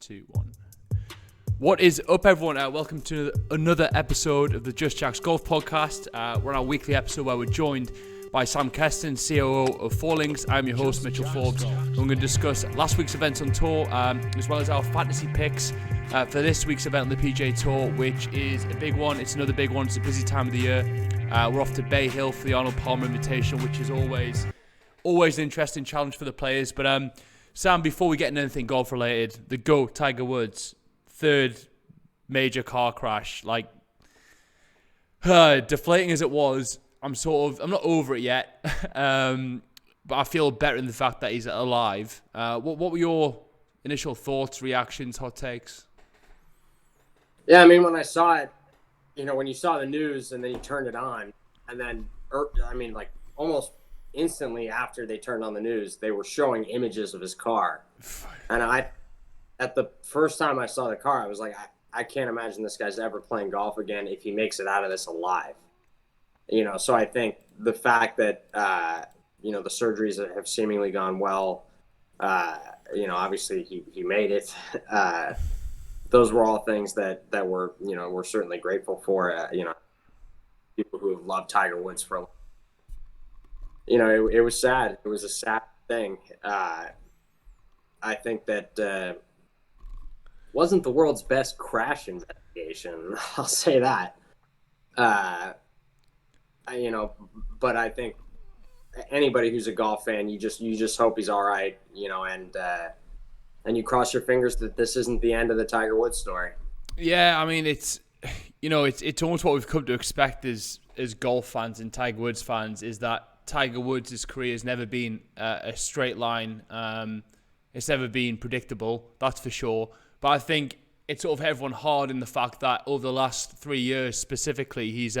2, 1. What is up, everyone? Welcome to another episode of the Just Jacks Golf Podcast. We're on our weekly episode where we're joined by Sam Keston, COO of Forelinx. I'm your host, Mitchell Forbes. We're going to discuss last week's events on tour, as well as our fantasy picks for this week's event on the PGA Tour, which is a big one. It's another big one. It's a busy time of the year. We're off to Bay Hill for the Arnold Palmer Invitational, which is always an interesting challenge for the players. But Sam, before we get into anything golf related, the GOAT, Tiger Woods, third major car crash, deflating as it was, I'm not over it yet, but I feel better in the fact that he's alive. What were your initial thoughts, reactions, hot takes? Yeah, I mean, when I saw it, when you saw the news and then you turned it on, and then, almost instantly after they turned on the news, they were showing images of his car. And at the first time I saw the car, I was like, I can't imagine this guy's ever playing golf again if he makes it out of this alive. So I think the fact that, the surgeries have seemingly gone well, obviously he made it. Those were all things that we're certainly grateful for, people who have loved Tiger Woods for a long time. It was sad. It was a sad thing. I think that wasn't the world's best crash investigation. I'll say that. But I think anybody who's a golf fan, you just hope he's all right, and you cross your fingers that this isn't the end of the Tiger Woods story. Yeah, I mean, it's almost what we've come to expect as golf fans and Tiger Woods fans, is that Tiger Woods' career has never been a straight line. It's never been predictable, that's for sure. But I think it's sort of hit everyone hard in the fact that over the last 3 years specifically, he's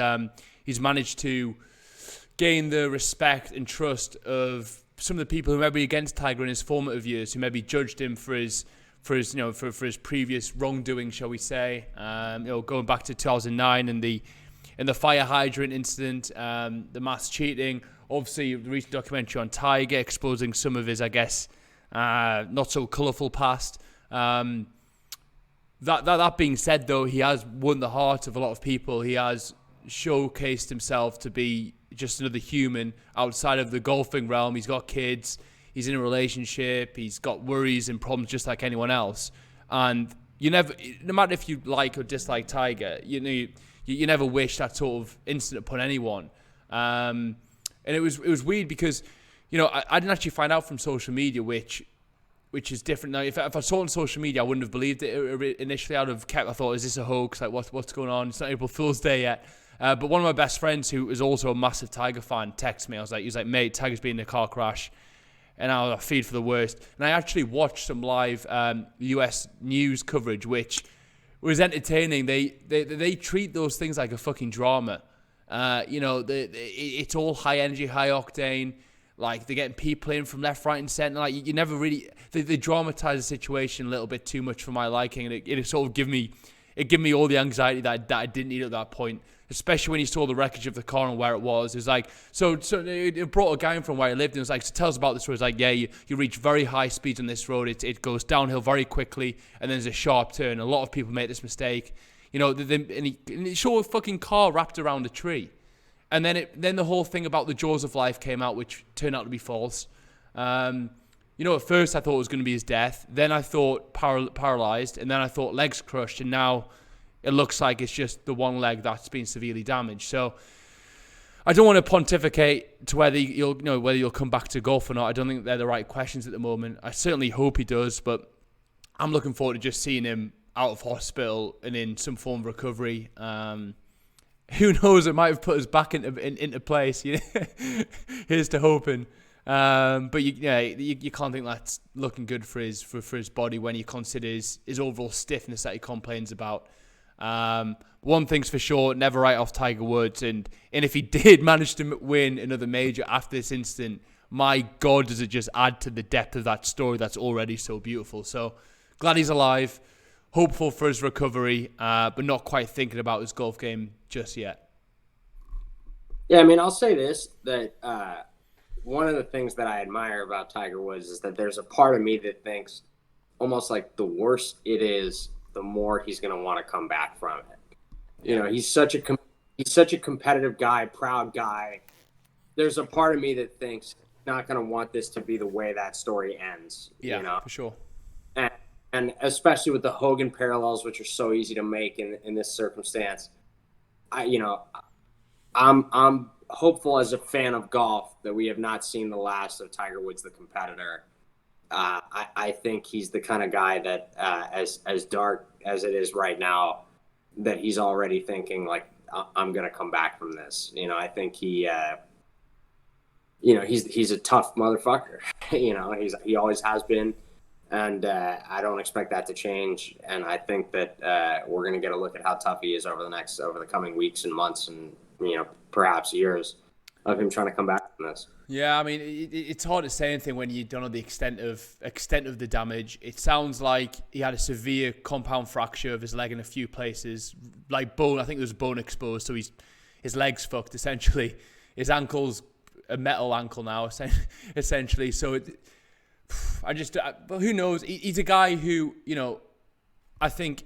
managed to gain the respect and trust of some of the people who may be against Tiger in his formative years, who maybe judged him for his previous wrongdoing, shall we say? Going back to 2009 and the fire hydrant incident, the mass cheating. Obviously, the recent documentary on Tiger exposing some of his, I guess, not so colourful past. That being said, though, he has won the heart of a lot of people. He has showcased himself to be just another human outside of the golfing realm. He's got kids. He's in a relationship. He's got worries and problems just like anyone else. And you never, no matter if you like or dislike Tiger, you never wish that sort of incident upon anyone. And it was weird because, I didn't actually find out from social media, which is different now. If I saw it on social media, I wouldn't have believed it initially. I thought, is this a hoax? Like, what's going on? It's not April Fool's Day yet. But one of my best friends, who is also a massive Tiger fan, texted me. He was like, mate, Tiger's been in a car crash. And I was feed for the worst. And I actually watched some live US news coverage, which was entertaining. They treat those things like a fucking drama. It's all high energy, high octane. Like, they're getting people in from left, right, and centre. Like, you never really... They dramatise the situation a little bit too much for my liking. And it sort of gave me all the anxiety that I didn't need at that point. Especially when you saw the wreckage of the car and where it was. It was like... So it brought a guy in from where he lived. And it was like, so tell us about this road. It's like, yeah, you reach very high speeds on this road. It goes downhill very quickly. And then there's a sharp turn. A lot of people make this mistake. And he showed a fucking car wrapped around a tree. And then the whole thing about the jaws of life came out, which turned out to be false. At first I thought it was going to be his death. Then I thought paralyzed. And then I thought legs crushed. And now it looks like it's just the one leg that's been severely damaged. So I don't want to pontificate to whether you'll come back to golf or not. I don't think they're the right questions at the moment. I certainly hope he does, but I'm looking forward to just seeing him out of hospital and in some form of recovery. Who knows? It might have put us back into place. Here's to hoping. But you can't think that's looking good for his body when you consider his overall stiffness that he complains about. One thing's for sure: never write off Tiger Woods. And if he did manage to win another major after this incident, my God, does it just add to the depth of that story that's already so beautiful. So glad he's alive. Hopeful for his recovery, but not quite thinking about his golf game just yet. Yeah, I mean, I'll say this, that one of the things that I admire about Tiger Woods is that there's a part of me that thinks almost like the worse it is, the more he's going to want to come back from it. You know, he's such a competitive guy, proud guy. There's a part of me that thinks not going to want this to be the way that story ends. Yeah, you know? for sure. And especially with the Hogan parallels, which are so easy to make in this circumstance, I'm hopeful as a fan of golf that we have not seen the last of Tiger Woods, the competitor. I think he's the kind of guy that, as dark as it is right now, that he's already thinking like, I'm going to come back from this. You know, I think he's a tough motherfucker. You know, he always has been. And I don't expect that to change. And I think that we're going to get a look at how tough he is over the coming weeks and months and, perhaps years of him trying to come back from this. Yeah, I mean, it's hard to say anything when you don't know the extent of the damage. It sounds like he had a severe compound fracture of his leg in a few places, like bone. I think there was bone exposed, so his leg's fucked essentially. His ankle's a metal ankle now, essentially. So but who knows? He's a guy who, I think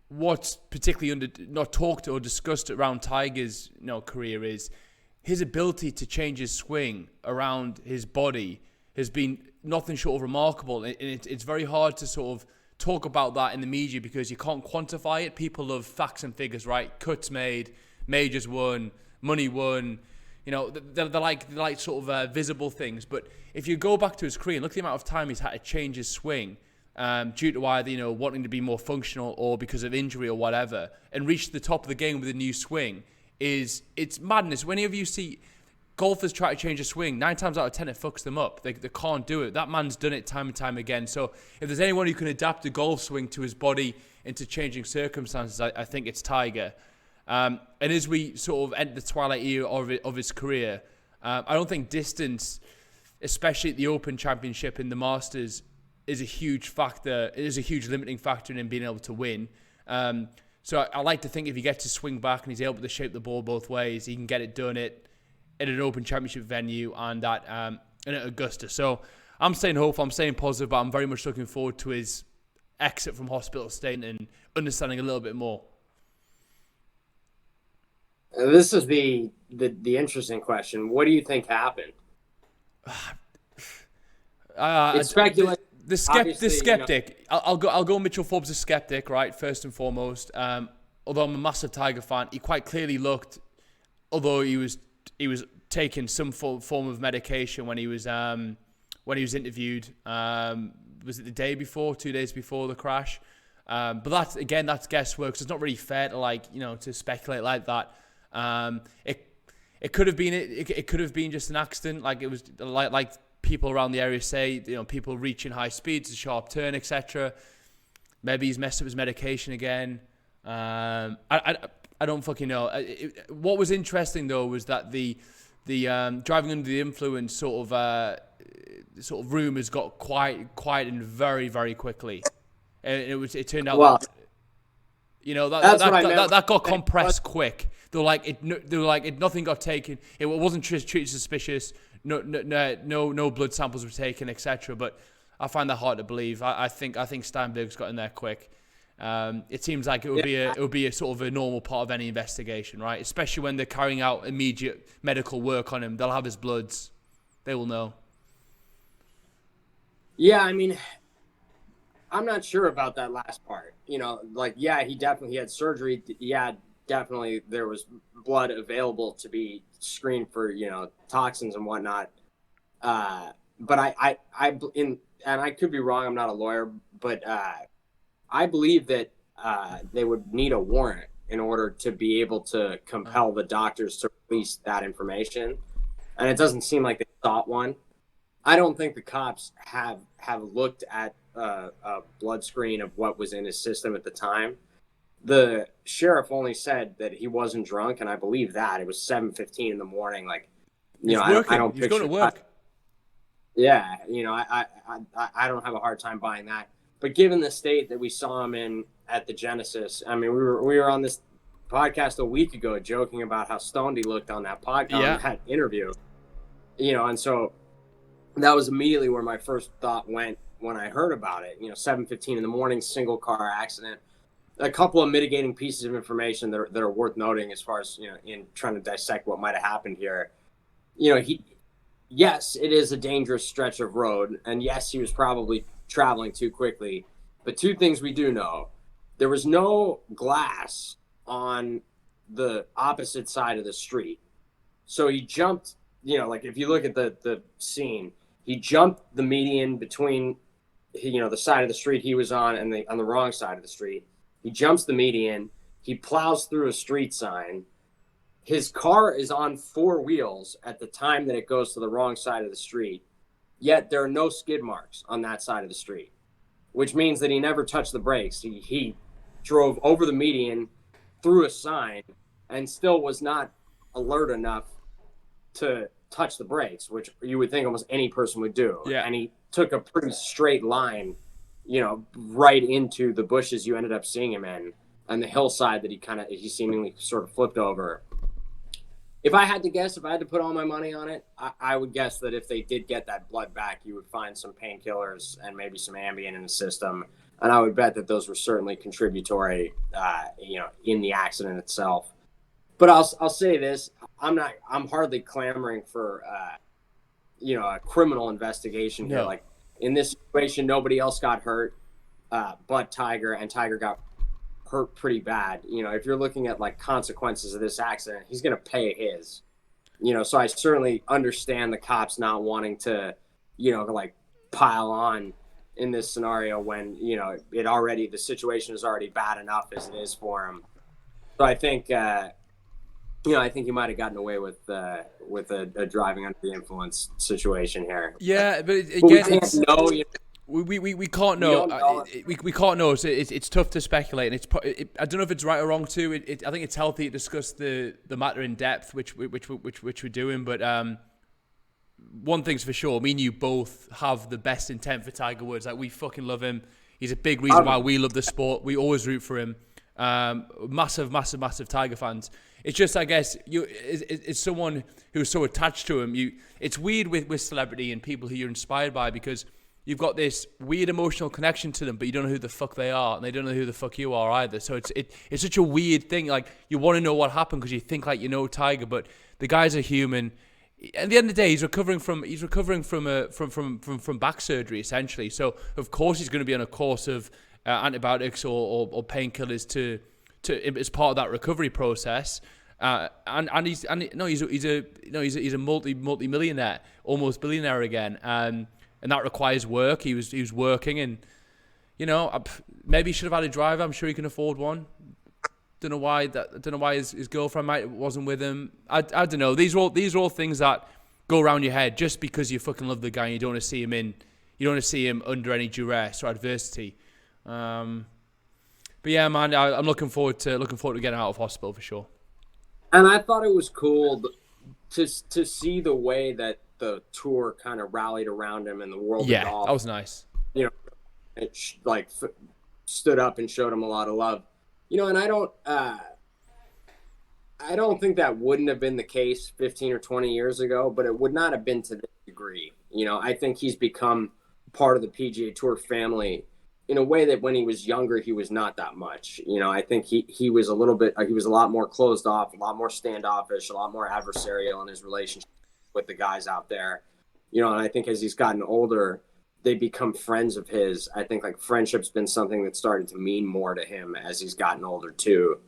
what's particularly not talked or discussed around Tiger's, career is his ability to change his swing around his body has been nothing short of remarkable. And it's very hard to sort of talk about that in the media because you can't quantify it. People love facts and figures, right? Cuts made, majors won, money won. They're like sort of visible things. But if you go back to his career and look at the amount of time he's had to change his swing due to either, wanting to be more functional or because of injury or whatever, and reach the top of the game with a new swing, it's madness. Whenever you see golfers try to change a swing, 9 times out of 10 it fucks them up. They can't do it. That man's done it time and time again. So if there's anyone who can adapt a golf swing to his body into changing circumstances, I think it's Tiger. And as we sort of enter the twilight era of his career, I don't think distance, especially at the Open Championship and the Masters, is a huge factor. It is a huge limiting factor in him being able to win. So I like to think if he gets to swing back and he's able to shape the ball both ways, he can get it done at an Open Championship venue and at Augusta. So I'm staying hopeful, I'm staying positive, but I'm very much looking forward to his exit from hospital state and understanding a little bit more. This is the interesting question. What do you think happened? It's speculation. The skeptic. I'll go Mitchell Forbes, the skeptic, right? First and foremost. Although I'm a massive Tiger fan, he quite clearly looked, although he was taking some form of medication when he was interviewed. Was it the day before, 2 days before the crash? But that's guesswork. So it's not really fair to to speculate like that. It could have been just an accident, like it was like people around the area say, people reaching high speeds, a sharp turn, etc. Maybe he's messed up his medication again. I don't fucking know. What was interesting though was that the driving under the influence sort of rumors got quiet and very, very very and it turned out that got compressed quick. They were like nothing got taken. It wasn't treated suspicious. No blood samples were taken, etc. But I find that hard to believe. I think Steinberg's got in there quick. It seems like it would be a sort of a normal part of any investigation, right? Especially when they're carrying out immediate medical work on him. They'll have his bloods. They will know. Yeah, I mean, I'm not sure about that last part. He had surgery. Yeah, definitely there was blood available to be screened for, toxins and whatnot. But I could be wrong. I'm not a lawyer, but I believe that they would need a warrant in order to be able to compel the doctors to release that information. And it doesn't seem like they sought one. I don't think the cops have looked at a blood screen of what was in his system at the time. The sheriff only said that he wasn't drunk, and I believe that. It was 7:15 in the morning. I don't picture. He's going to work. I don't have a hard time buying that. But given the state that we saw him in at the Genesis, I mean, we were on this podcast a week ago joking about how stoned he looked on that podcast, that interview. And so that was immediately where my first thought went when I heard about it. 7:15 in the morning, single car accident. A couple of mitigating pieces of information that are worth noting as far as in trying to dissect what might have happened here. Yes, it is a dangerous stretch of road, and yes, he was probably traveling too quickly. But two things we do know: there was no glass on the opposite side of the street, so he jumped. Like if you look at the scene, he jumped the median between the side of the street he was on and on the wrong side of the street. He jumps the median. He plows through a street sign. His car is on four wheels at the time that it goes to the wrong side of the street, yet there are no skid marks on that side of the street, which means that he never touched the brakes. He drove over the median, through a sign, and still was not alert enough to touch the brakes, which you would think almost any person would do. Yeah. And he took a pretty straight line, right into the bushes you ended up seeing him in, and the hillside that he seemingly sort of flipped over. If I had to guess, if I had to put all my money on it, I would guess that if they did get that blood back, you would find some painkillers and maybe some Ambien in the system. And I would bet that those were certainly contributory, in the accident itself. But I'll say this: I'm hardly clamoring for, a criminal investigation here. No. Like in this situation, nobody else got hurt, but Tiger, and Tiger got hurt pretty bad. If you're looking at like consequences of this accident, he's going to pay his. So I certainly understand the cops not wanting to, like pile on in this scenario when the situation is already bad enough as it is for him. So I think I think he might have gotten away with a driving under the influence situation here. Yeah, but again, we can't know. We can't know. We can't know. So it's tough to speculate, and I don't know if it's right or wrong too. I think it's healthy to discuss the matter in depth, which we're doing. But one thing's for sure: me and you both have the best intent for Tiger Woods. Like, we fucking love him. He's a big reason why we love the sport. We always root for him. Massive Tiger fans. It's just, I guess, it's someone who's so attached to him. It's weird with celebrity and people who you're inspired by, because you've got this weird emotional connection to them, but you don't know who the fuck they are, and they don't know who the fuck you are either. So it's such a weird thing. Like, you want to know what happened because you think like you know Tiger, but the guy's a human. At the end of the day, he's recovering from back surgery essentially. So of course he's going to be on a course of antibiotics or painkillers to as part of that recovery process. He's a multi-millionaire, almost billionaire again. And that requires work. He was working, and maybe he should have had a driver. I'm sure he can afford one. Don't know why his girlfriend wasn't with him. I don't know. These are all things that go around your head just because you fucking love the guy and you don't want to see him under any duress or adversity. But yeah, man, I'm looking forward to getting out of hospital for sure. And I thought it was cool to see the way that the tour kind of rallied around him and the world of golf. That was nice. It stood up and showed him a lot of love. And I don't think that wouldn't have been the case 15 or 20 years ago, but it would not have been to this degree. I think he's become part of the PGA Tour family in a way that when he was younger, he was not that much. I think he was a lot more closed off, a lot more standoffish, a lot more adversarial in his relationship with the guys out there. And I think as he's gotten older, they become friends of his. I think like friendship's been something that started to mean more to him as he's gotten older too.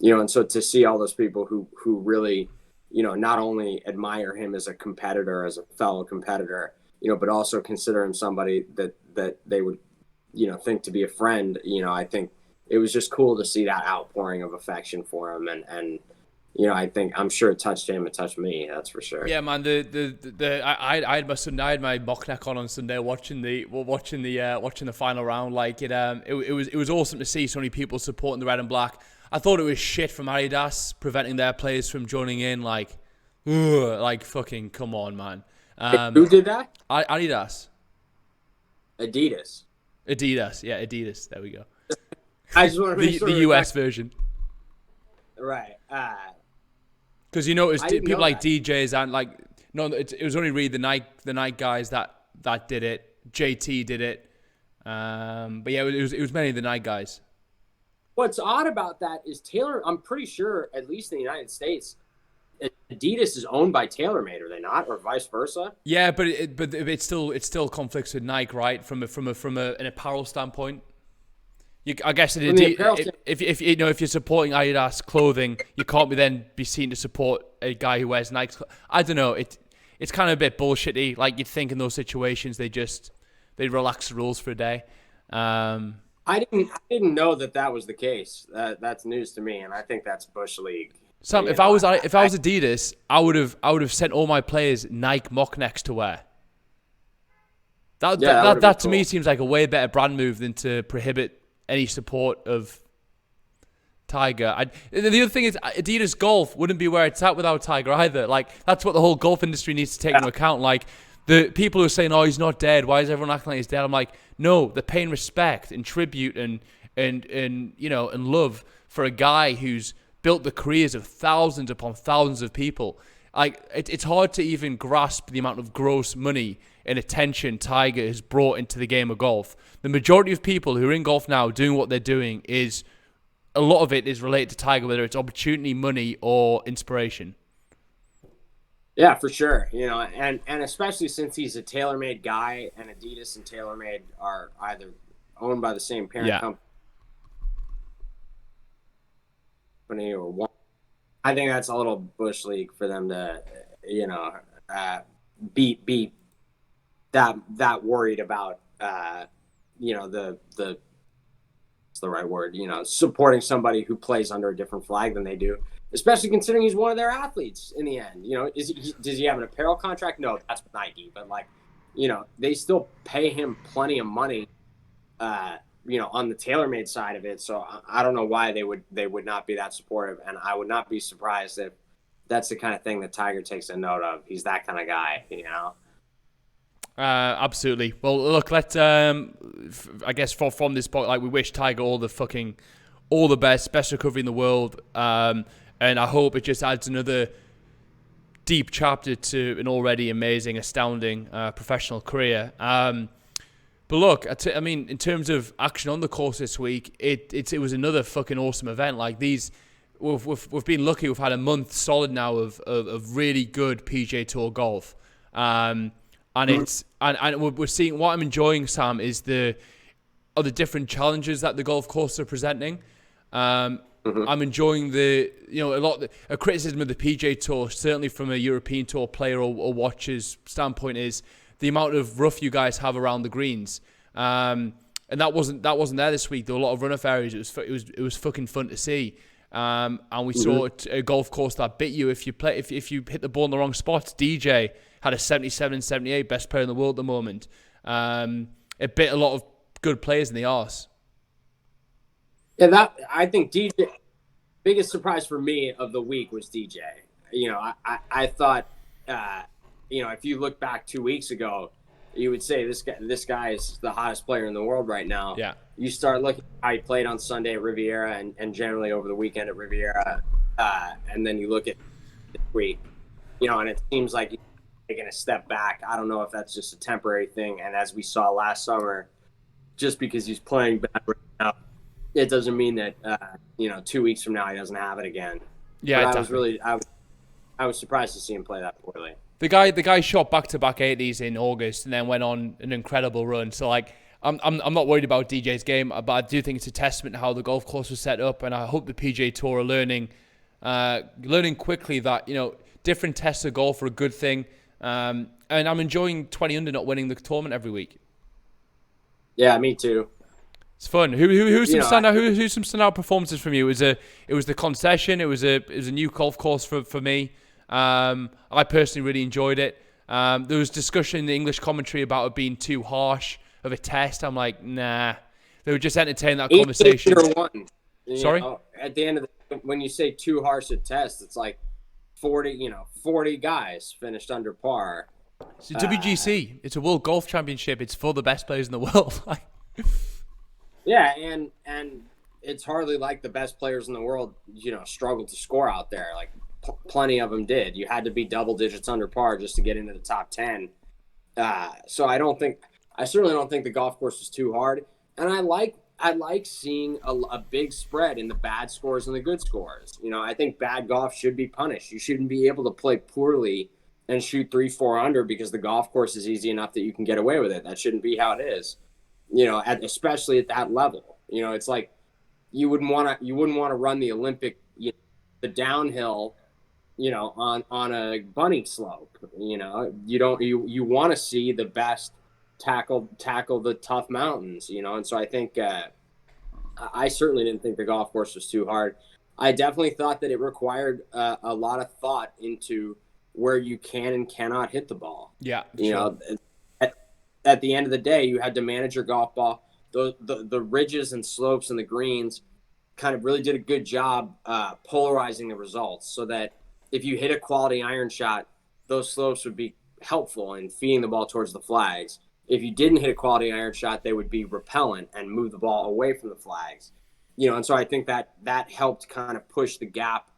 And so to see all those people who really, not only admire him as a competitor, as a fellow competitor, but also consider him somebody that they would, think to be a friend. I think it was just cool to see that outpouring of affection for him. And I'm sure it touched him. It touched me. That's for sure. Yeah, man. I had my mock neck on Sunday watching the final round. Like it was awesome to see so many people supporting the red and black. I thought it was shit from Adidas preventing their players from joining in. Like fucking come on, man. Who did that? Adidas. Adidas. Yeah, Adidas. There we go. I just want to make sure the US version. Right. Because people like DJs and it was only really the Nike guys that did it. JT did it. But yeah, it was many of the Nike guys. What's odd about that is Taylor. I'm pretty sure, at least in the United States, Adidas is owned by TaylorMade, are they not, or vice versa? Yeah, but it still conflicts with Nike, right? From an apparel standpoint. I guess if you're supporting Adidas clothing, you can't then be seen to support a guy who wears Nike. I don't know. It's kind of a bit bullshitty. Like, you'd think in those situations they'd relax the rules for a day. I didn't know that was the case. That's news to me, and I think that's Bush League. Sam, if I was Adidas, I would have sent all my players Nike mock necks to wear. That to me seems like a way better brand move than to prohibit any support of Tiger. The other thing is, Adidas Golf wouldn't be where it's at without Tiger either. Like, that's what the whole golf industry needs to take into account. Like, the people who are saying, "Oh, he's not dead. Why is everyone acting like he's dead?" I'm like, no, they're paying respect and tribute and love for a guy who's built the careers of thousands upon thousands of people. Like, it's hard to even grasp the amount of gross money and attention Tiger has brought into the game of golf. The majority of people who are in golf now doing what they're doing a lot of it is related to Tiger, whether it's opportunity, money, or inspiration. Yeah, for sure. And especially since he's a TaylorMade guy, and Adidas and TaylorMade are either owned by the same parent company or one. I think that's a little Bush League for them to, be that worried about, what's the right word, supporting somebody who plays under a different flag than they do. Especially considering he's one of their athletes in the end. Does he have an apparel contract? No, that's Nike. But they still pay him plenty of money, on the TaylorMade side of it. So I don't know why they would not be that supportive. And I would not be surprised if that's the kind of thing that Tiger takes a note of. He's that kind of guy, Absolutely. Well, look, let's, I guess from this point, like, we wish Tiger all the best recovery in the world. And I hope it just adds another deep chapter to an already amazing, astounding professional career. But look, I mean, in terms of action on the course this week, it was another fucking awesome event. Like, we've been lucky. We've had a month solid now of really good PGA Tour golf. And we're seeing, what I'm enjoying, Sam, is the different challenges that the golf courses are presenting. I'm enjoying a criticism of the PGA Tour, certainly from a European Tour player or watcher's standpoint, is the amount of rough you guys have around the greens. And that wasn't there this week. There were a lot of runoff areas. It was fucking fun to see. And we saw a golf course that bit you if you hit the ball in the wrong spots. DJ had a 77 78, best player in the world at the moment. It bit a lot of good players in the arse. Yeah, I think DJ, biggest surprise for me of the week was DJ. I thought, if you look back 2 weeks ago, you would say this guy is the hottest player in the world right now. Yeah. You start looking at how he played on Sunday at Riviera and generally over the weekend at Riviera, and then you look at this week, and it seems like he's taking a step back. I don't know if that's just a temporary thing, and as we saw last summer, just because he's playing bad right now, it doesn't mean that 2 weeks from now he doesn't have it again. Yeah, but I was surprised to see him play that poorly. The guy shot back-to-back 80s in August and then went on an incredible run. So, like, I'm not worried about DJ's game, but I do think it's a testament to how the golf course was set up, and I hope the PGA Tour are learning quickly that different tests of golf are a good thing. And I'm enjoying 20 under not winning the tournament every week. Yeah, me too. It's fun. Who's some standout performances from you? It was the concession. It was a new golf course for me. I personally really enjoyed it. There was discussion in the English commentary about it being too harsh of a test. I'm like, nah. They were just entertaining that conversation. Sorry? At the end of when you say too harsh a test, it's like 40 guys finished under par. It's a WGC. It's a World Golf Championship. It's for the best players in the world. Yeah, and it's hardly like the best players in the world, struggled to score out there. Like, plenty of them did. You had to be double digits under par just to get into the top 10. So I don't think I certainly don't think the golf course was too hard. And I like seeing a big spread in the bad scores and the good scores. I think bad golf should be punished. You shouldn't be able to play poorly and shoot 3-4 under because the golf course is easy enough that you can get away with it. That shouldn't be how it is. Especially at that level. It's like you wouldn't want to run the Olympic, the downhill, on a bunny slope. You want to see the best tackle the tough mountains. And so I think I certainly didn't think the golf course was too hard. I definitely thought that it required a lot of thought into where you can and cannot hit the ball. Yeah, sure. At the end of the day, you had to manage your golf ball. The ridges and slopes and the greens kind of really did a good job polarizing the results, so that if you hit a quality iron shot, those slopes would be helpful in feeding the ball towards the flags. If you didn't hit a quality iron shot, they would be repellent and move the ball away from the flags. And so I think that helped kind of push the gap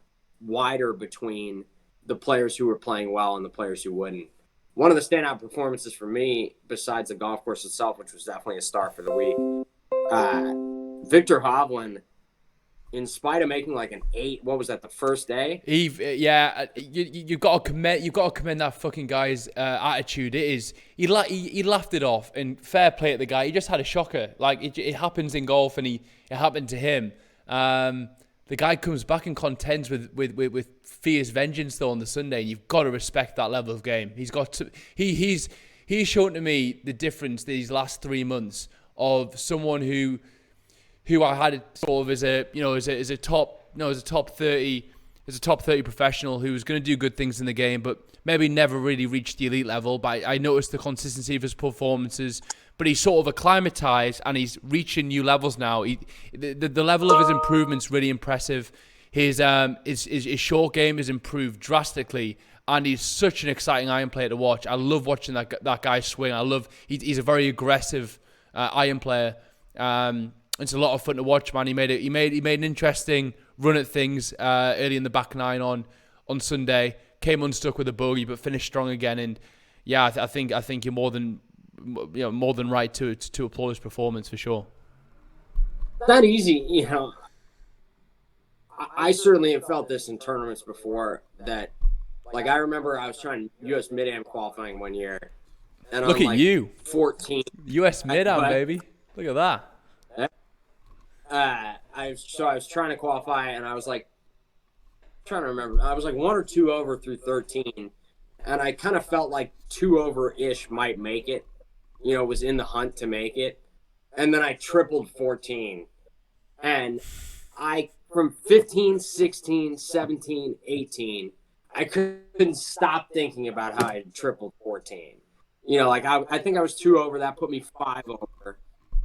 wider between the players who were playing well and the players who wouldn't. One of the standout performances for me, besides the golf course itself, which was definitely a star for the week, Victor Hovland, in spite of making like an 8, what was that, the first day? You've got to commend that fucking guy's attitude. It is he laughed it off, and fair play at the guy. He just had a shocker. Like it happens in golf, and it happened to him. The guy comes back and contends with fierce vengeance though on the Sunday. You've got to respect that level of game. He's shown to me the difference these last 3 months of someone who I had sort of as a top 30 professional who was going to do good things in the game, but maybe never really reached the elite level. But I noticed the consistency of his performances. But he's sort of acclimatized and he's reaching new levels now. The level of his improvement's really impressive. His short game has improved drastically, and he's such an exciting iron player to watch. I love watching that guy swing. He's a very aggressive iron player. It's a lot of fun to watch, man. He made an interesting run at things early in the back nine on Sunday. Came unstuck with a bogey, but finished strong again. And yeah, I think you're more than right to applaud his performance for sure. Not easy, I certainly have felt this in tournaments before. That, like, I remember I was trying U.S. Mid-Am qualifying one year, and look at you, 14 U.S. Mid-Am, baby. Look at that. I was trying to qualify, and I was like trying to remember. I was like 1 or 2 over through 13, and I kind of felt like 2 over-ish might make it. Was in the hunt to make it, and then I tripled 14, and from 15, 16, 17, 18, I couldn't stop thinking about how I had tripled 14. I think I was 2 over. That put me 5 over.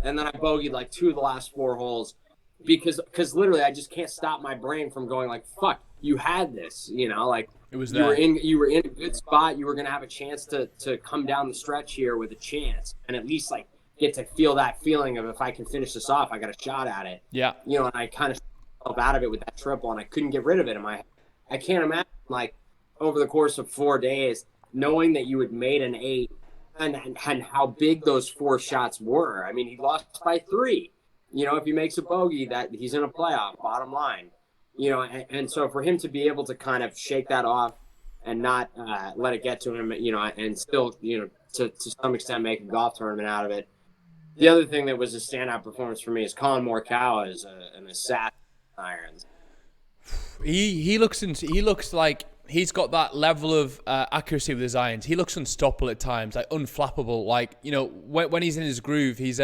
And then I bogeyed like 2 of the last 4 holes because literally I just can't stop my brain from going like, fuck, you had this, it was you were in a good spot. You were going to have a chance to come down the stretch here with a chance and at least like get to feel that feeling of, if I can finish this off, I got a shot at it. Yeah. And I kind of felt out of it with that triple, and I couldn't get rid of it in my head. I can't imagine like over the course of 4 days, knowing that you had made an 8 and how big those 4 shots were. I mean, he lost by 3. If he makes a bogey, that he's in a playoff, bottom line. And so for him to be able to kind of shake that off and not let it get to him, and still, to some extent make a golf tournament out of it. The other thing that was a standout performance for me is Colin Morikawa is an assassin irons. He looks like he's got that level of accuracy with his irons. He looks unstoppable at times, like unflappable. Like, when he's in his groove, he's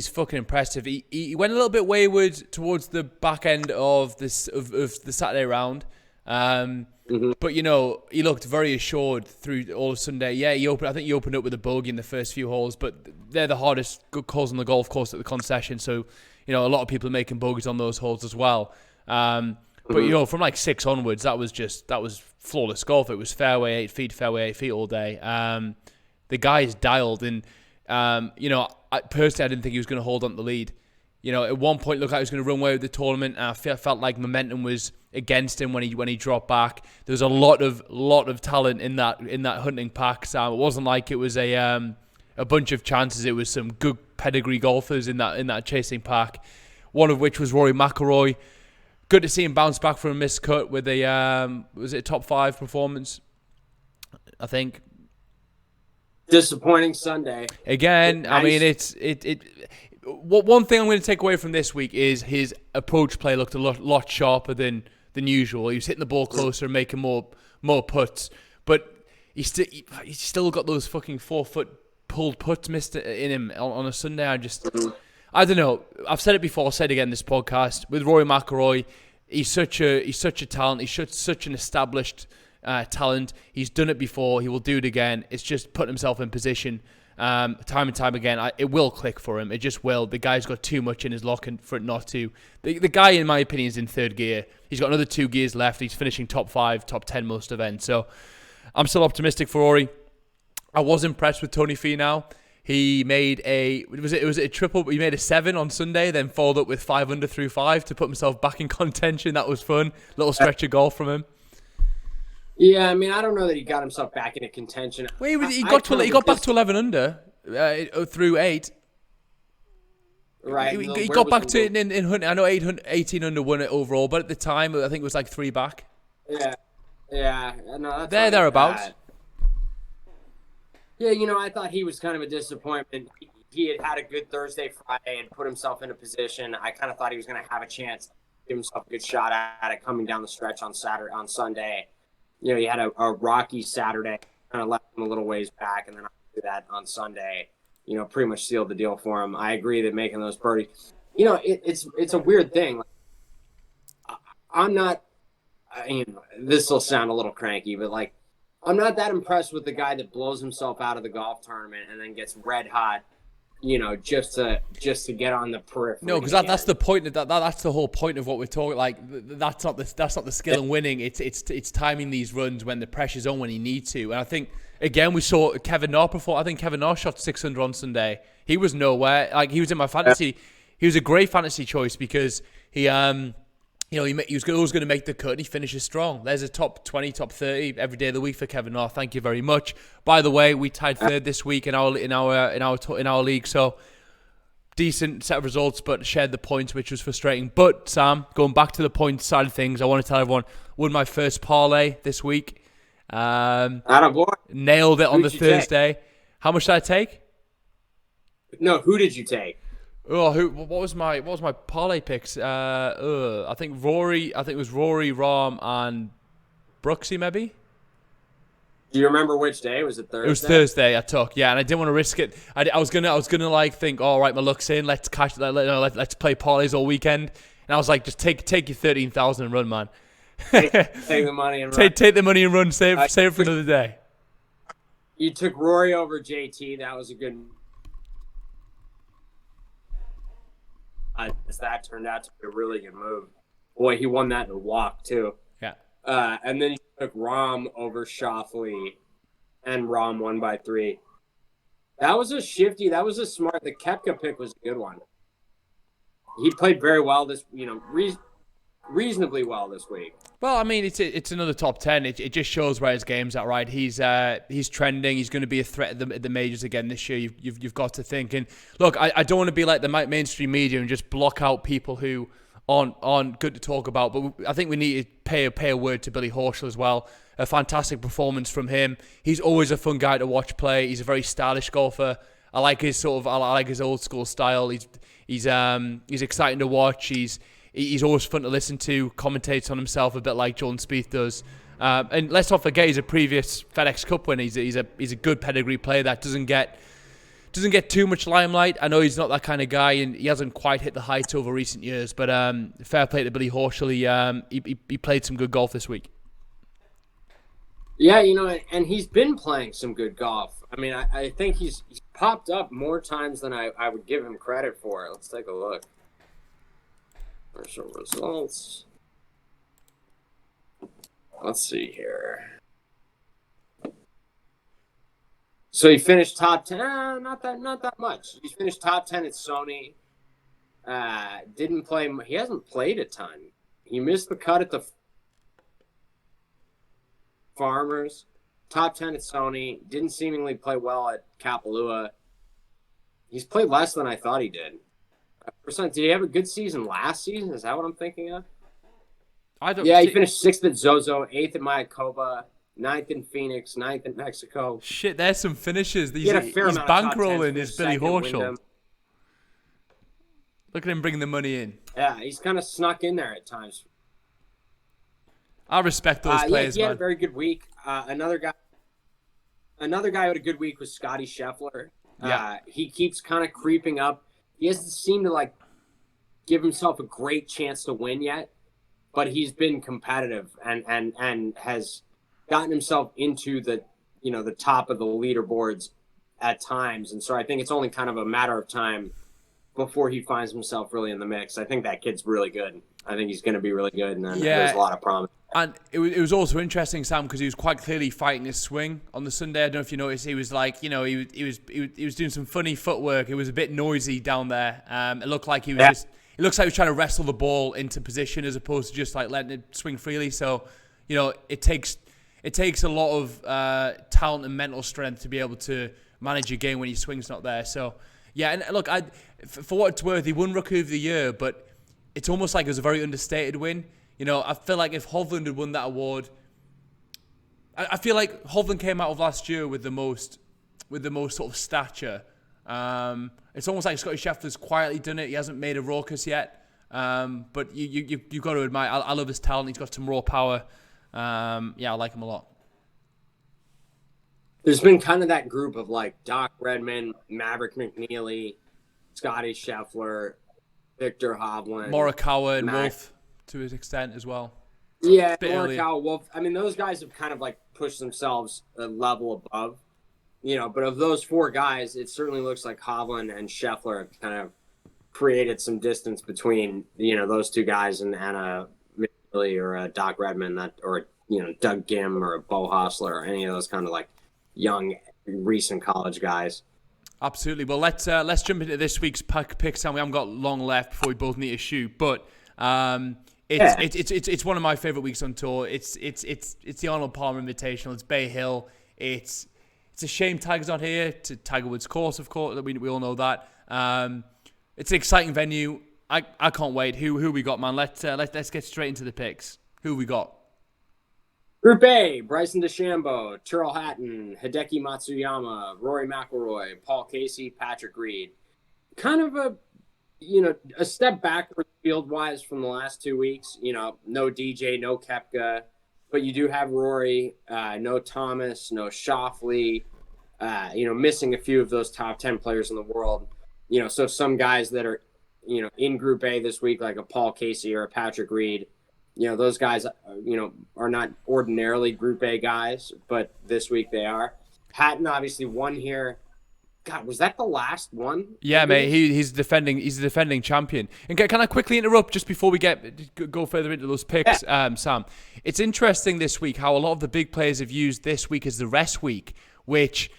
fucking impressive. He went a little bit wayward towards the back end of the Saturday round. But he looked very assured through all of Sunday. Yeah, I think he opened up with a bogey in the first few holes, but they're the hardest good holes on the golf course at the concession. So, a lot of people are making bogeys on those holes as well. But from like 6 onwards, that was flawless golf. It was fairway 8 feet all day. The guy is dialed, and personally, I didn't think he was going to hold on to the lead. At one point, looked like he was going to run away with the tournament. I felt like momentum was against him when he dropped back. There was a lot of talent in that hunting pack. So it wasn't like it was a a bunch of chances. It was some good pedigree golfers in that chasing pack. One of which was Rory McIlroy. Good to see him bounce back from a missed cut with a was it a top 5 performance, I think. Disappointing Sunday. Again, I mean, one thing I'm going to take away from this week is his approach play looked a lot sharper than usual. He was hitting the ball closer and making more putts, but he's still got those fucking 4-foot pulled putts missed in him on a Sunday. I don't know. I've said it before. I'll say it again in this podcast. With Rory McIlroy, he's such a talent. He's such an established talent. He's done it before. He will do it again. It's just putting himself in position time and time again. It will click for him. It just will. The guy's got too much in his lock for it not to. The guy, in my opinion, is in third gear. He's got another 2 gears left. He's finishing top 5, top 10 most events. So I'm still optimistic for Rory. I was impressed with Tony Finau. He made a triple. He made a 7 on Sunday, then followed up with 5 under through 5 to put himself back in contention. That was fun. Little stretch of golf from him. Yeah, I mean, I don't know that he got himself back into contention. Well, he got back to 11 under through 8. Right. He got back to it in Hunt. I know 18 under won it overall, but at the time I think it was like 3 back. Yeah. No, that's thereabouts. Yeah, I thought he was kind of a disappointment. He had a good Thursday, Friday, and put himself in a position. I kind of thought he was going to have a chance, give himself a good shot at it coming down the stretch on Sunday. He had a rocky Saturday, kind of left him a little ways back, and then after that on Sunday, pretty much sealed the deal for him. I agree that making those birdies, it's a weird thing. I'm not, this will sound a little cranky, but I'm not that impressed with the guy that blows himself out of the golf tournament and then gets red hot, just to get on the periphery. No, because that's the point. That's the whole point of what we're talking. That's not the skill in winning. It's timing these runs when the pressure's on when you need to. And I think again we saw Kevin Na perform. I think Kevin Na shot 600 on Sunday. He was nowhere. He was in my fantasy. He was a great fantasy choice because he he was always going to make the cut and he finishes strong. There's a top 20, top 30 every day of the week for Kevin Na. Thank you very much. By the way, we tied third this week in our league, so decent set of results, but shared the points, which was frustrating. But Sam, going back to the points side of things, I want to tell everyone won my first parlay this week. Nailed it on the Thursday. How much did I take? No, who did you take? Oh, what was my parlay picks? I think it was Rory, Rahm, and Brooksy maybe. Do you remember which day? Was it Thursday? It was Thursday. I took, and I didn't want to risk it. I was gonna think, all right, my luck's in. Let's play parlays all weekend. And I was like, just take your 13,000 and run, man. Take the money and run. Take the money and run. Save it for another day. You took Rory over JT. That was a good. That turned out to be a really good move. Boy, he won that in a walk too. Yeah. And then he took Rahm over Schauffele, and Rahm won by 3. That was a shifty. That was a smart. The Koepka pick was a good one. He played very well this, reasonably well this week. Well, I mean, it's another top 10. It just shows where his game's at, right? He's trending. He's going to be a threat at the majors again this year. You've got to think. And look, I don't want to be like the mainstream media and just block out people who aren't good to talk about. But I think we need to pay a word to Billy Horschel as well. A fantastic performance from him. He's always a fun guy to watch play. He's a very stylish golfer. I like his old school style. He's exciting to watch. He's always fun to listen to. Commentates on himself a bit like Jordan Spieth does. And let's not forget he's a previous FedEx Cup winner. He's a good pedigree player that doesn't get too much limelight. I know he's not that kind of guy, and he hasn't quite hit the heights over recent years. But fair play to Billy Horschel. He played some good golf this week. Yeah, and he's been playing some good golf. I mean, I think he's popped up more times than I would give him credit for. Let's take a look. Commercial results. Let's see here. So he finished top 10. Not that much. He finished top 10 at Sony. Didn't play. He hasn't played a ton. He missed the cut at the Farmers. Top 10 at Sony. Didn't seemingly play well at Kapalua. He's played less than I thought he did. Did he have a good season last season? Is that what I'm thinking of? He finished 6th at Zozo, 8th at Mayakoba, 9th in Phoenix, 9th in Mexico. Shit, there's some finishes. He's bankrolling his Billy Horschel. Look at him bringing the money in. Yeah, he's kind of snuck in there at times. I respect those players, he had a very good week. Another guy who had a good week was Scotty Scheffler. Yeah. He keeps kind of creeping up. He hasn't seemed to give himself a great chance to win yet, but he's been competitive and has gotten himself into the top of the leaderboards at times. And so I think it's only kind of a matter of time before he finds himself really in the mix. I think that kid's really good. I think he's going to be really good, and there's a lot of promise. And it was also interesting, Sam, because he was quite clearly fighting his swing on the Sunday. I don't know if you noticed. He was he was doing some funny footwork. It was a bit noisy down there. It looked like he was it looks like he was trying to wrestle the ball into position as opposed to just letting it swing freely. So, it takes a lot of talent and mental strength to be able to manage your game when your swing's not there. So, yeah, and look, for what it's worth, he won Rookie of the Year, but it's almost like it was a very understated win. I feel like if Hovland had won that award, I feel like Hovland came out of last year with the most sort of stature. It's almost like Scotty Scheffler's quietly done it. He hasn't made a raucous yet, but you got to admire. I love his talent. He's got some raw power. I like him a lot. There's been kind of that group of Doc Redman, Maverick McNeely, Scotty Scheffler, Victor Hovland, Morikawa and Wolf to his extent as well. Yeah, Morikawa, Wolf. I mean, those guys have kind of pushed themselves a level above, But of those four guys, it certainly looks like Hovland and Scheffler have kind of created some distance between those two guys and a McNeely or a Doc Redman or Doug Gim or a Bo Hostler or any of those kind of young recent college guys. Absolutely. Well, let's jump into this week's picks, and we haven't got long left before we both need to shoot. But it's one of my favorite weeks on tour. It's the Arnold Palmer Invitational. It's Bay Hill. It's a shame Tiger's not here. To Tiger Woods' course, of course. We all know that. It's an exciting venue. I can't wait. Who we got, man? Let's get straight into the picks. Who we got? Group A: Bryson DeChambeau, Tyrrell Hatton, Hideki Matsuyama, Rory McIlroy, Paul Casey, Patrick Reed. Kind of a step backward field-wise from the last 2 weeks. No DJ, no Koepka, but you do have Rory, no Thomas, no Schauffele, missing a few of those top 10 players in the world. So some guys that are, in Group A this week, like a Paul Casey or a Patrick Reed, those guys, are not ordinarily Group A guys, but this week they are. Hatton obviously won here. God, was that the last one? Yeah, mate. He's the defending champion. And can I quickly interrupt just before we go further into those picks, Sam? It's interesting this week how a lot of the big players have used this week as the rest week, which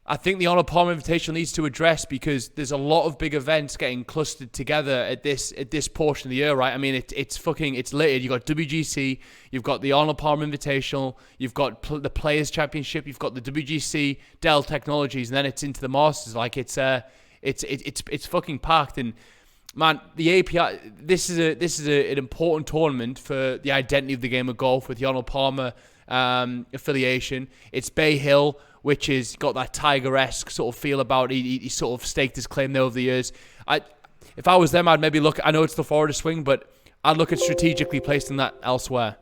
I think the Arnold Palmer Invitational needs to address because there's a lot of big events getting clustered together at this portion of the year, right? I mean, it's littered. You've got WGC, you've got the Arnold Palmer Invitational, you've got the Players Championship, you've got the WGC, Dell Technologies, and then it's into the Masters. It's fucking packed. And man, the API. This is an important tournament for the identity of the game of golf with the Arnold Palmer affiliation. It's Bay Hill, which has got that Tiger-esque sort of feel about it. He sort of staked his claim there over the years. If I was them, I'd maybe look. I know it's the Florida swing, but I'd look at strategically placing that elsewhere.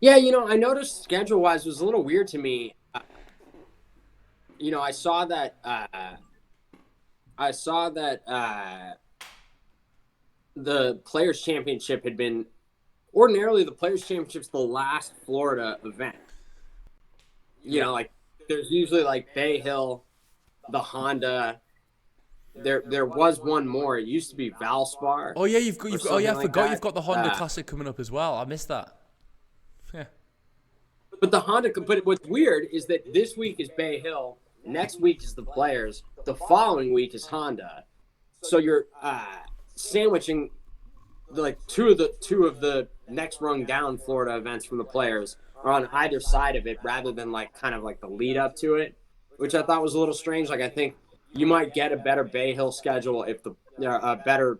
Yeah, I noticed schedule-wise it was a little weird to me. I saw that. The Players Championship had been. Ordinarily, the Players Championship's the last Florida event. There's usually Bay Hill, the Honda. There was one more. It used to be Valspar. Oh yeah, I forgot you've got the Honda Classic coming up as well. I missed that. Yeah. But the Honda. But what's weird is that this week is Bay Hill. Next week is the Players. The following week is Honda. So you're sandwiching two of the next rung down Florida events from the Players are on either side of it rather than the lead up to it, which I thought was a little strange. I think you might get a better Bay Hill schedule if a better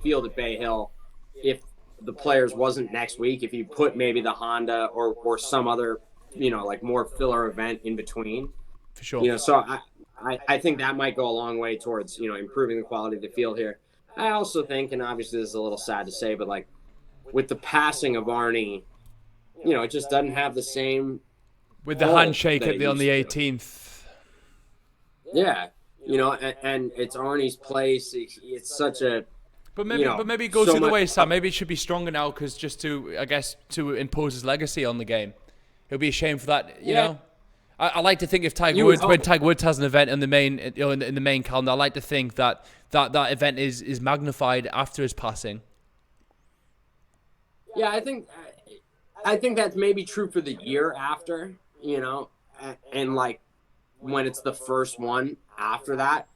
field at Bay Hill if the players wasn't next week. If you put maybe the Honda or some other like more filler event in between, for sure. So I think that might go a long way towards improving the quality of the field here. I also think, and obviously this is a little sad to say, but like with the passing of Arnie, it just doesn't have the same. With the handshake on the 18th. Yeah, and it's Arnie's place. It's such a. But maybe it goes the other way, Sam. Maybe it should be stronger now, because just to impose his legacy on the game, it would be a shame for that. You know, I like to think if when Tiger Woods has an event in the main in the main calendar, I like to think that event is magnified after his passing. Yeah, I think that's maybe true for the year after, and like when it's the first one after that.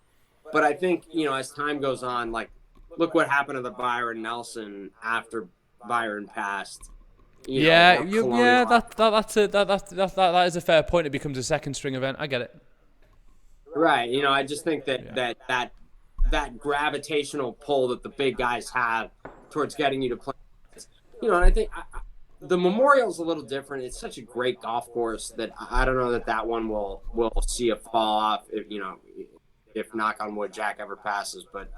But I think, as time goes on, like, look what happened to the Byron Nelson after Byron passed. That is a fair point. It becomes a second string event. I get it. Right. I just think that gravitational pull that the big guys have towards getting you to play. And I think the Memorial's a little different. It's such a great golf course that I don't know that one will see a fall off if knock on wood Jack ever passes. But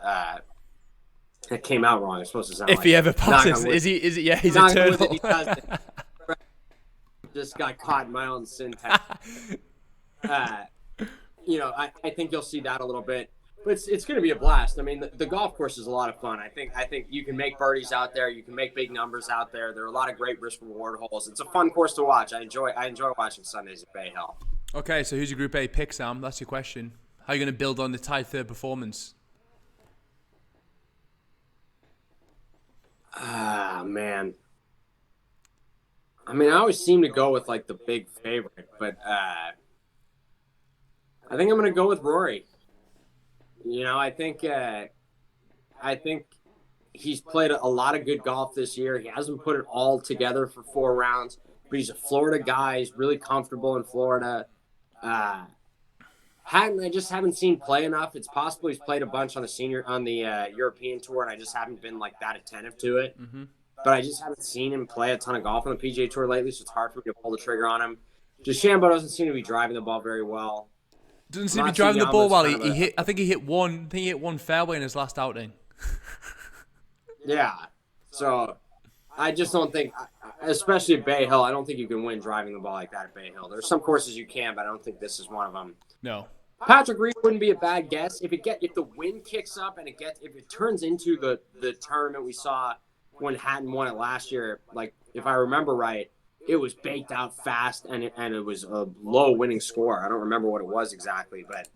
it came out wrong. It's supposed to sound if he ever passes. Is he? Yeah, he's a turtle. He just got caught in my own syntax. I think you'll see that a little bit. But it's going to be a blast. I mean, the golf course is a lot of fun. I think you can make birdies out there. You can make big numbers out there. There are a lot of great risk-reward holes. It's a fun course to watch. I enjoy watching Sundays at Bay Hill. Okay, so who's your Group A pick, Sam? That's your question. How are you going to build on the tied third performance? Man. I mean, I always seem to go with, like, the big favorite. But I think I'm going to go with Rory. I think he's played a lot of good golf this year. He hasn't put it all together for 4 rounds, but he's a Florida guy. He's really comfortable in Florida. I just haven't seen play enough. It's possible he's played a bunch on the European tour, and I just haven't been like that attentive to it. Mm-hmm. But I just haven't seen him play a ton of golf on the PGA Tour lately, so it's hard for me to pull the trigger on him. DeChambeau doesn't seem to be driving the ball very well. Doesn't seem to be driving the ball well. I think he hit one fairway in his last outing. Yeah. So I just don't think, especially at Bay Hill, I don't think you can win driving the ball like that at Bay Hill. There's some courses you can, but I don't think this is one of them. No. Patrick Reed wouldn't be a bad guess if the wind kicks up and if it turns into the tournament we saw when Hatton won it last year. Like, if I remember right, it was baked out fast, and it was a low winning score. I don't remember what it was exactly, but